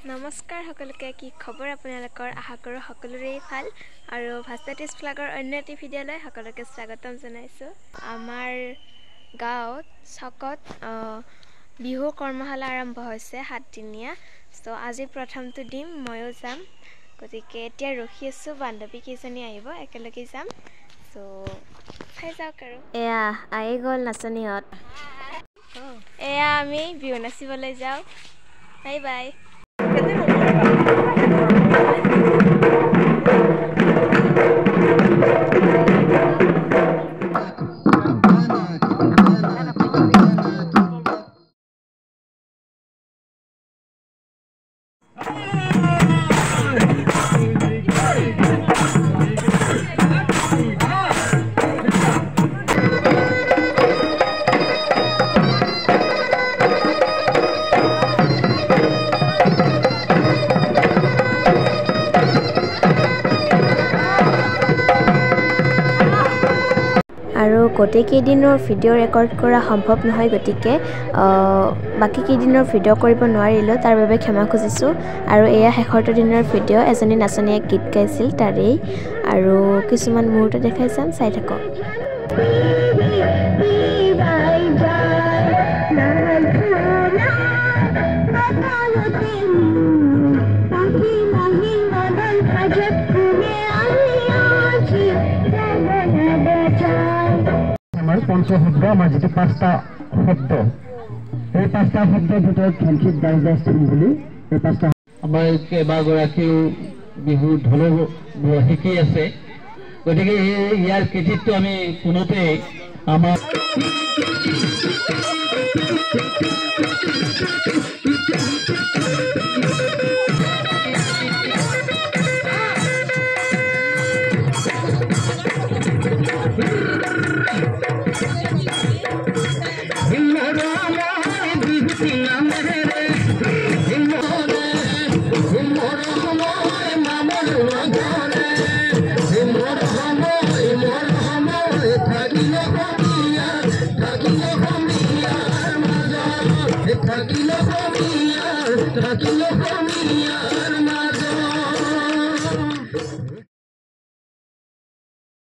নমস্কাৰ সকলোকে কি খবৰ আপোনালোকৰ আশা কৰোঁ সকলোৰেই ভাল আৰু ভাস্তাটিছ ফ্লাগৰ অন্য এটি ভিডিঅ'লৈ সকলোকে স্বাগতম জনাইছোঁ। আমাৰ গাঁৱত চকত বিহু কৰ্মশালা আৰম্ভ হৈছে 7 দিনীয়া। চ' আজি প্ৰথমটো দিম, ময়ো যাম। গতিকে এতিয়া ৰখি আছোঁ, বান্ধৱী কেইজনী আহিব, একেলগে যাম। চ' চাই যাওক আৰু। এয়া আহি গ'ল নাচনীহঁত। এয়া আমি বিহু নাচিবলৈ যাওঁ। Bye bye. আৰু গোটেইকেইদিনৰ ভিডিঅ' ৰেকৰ্ড কৰা সম্ভৱ নহয়, গতিকে বাকী কেইদিনৰ ভিডিঅ' কৰিব নোৱাৰিলোঁ, তাৰ বাবে ক্ষমা খুজিছোঁ। আৰু এয়া শেষৰটো দিনৰ ভিডিঅ', এজনী নাচনীয়ে গীত গাইছিল তাৰেই, আৰু কিছুমান মুহূৰ্ত দেখাই যাম, চাই থাকক। পঞ্চশব্দ আমাৰ যিটো 5টা শব্দ, এই 5টা শব্দৰ ভিতৰত ধনচিত দাস বুলি এই 5টা আমাৰ কেইবাগৰাকীও বিহু ঢোল শিকি আছে। গতিকে ইয়াৰ কৃতিত্ব আমি কোনোতেই আমাৰ থাকিলে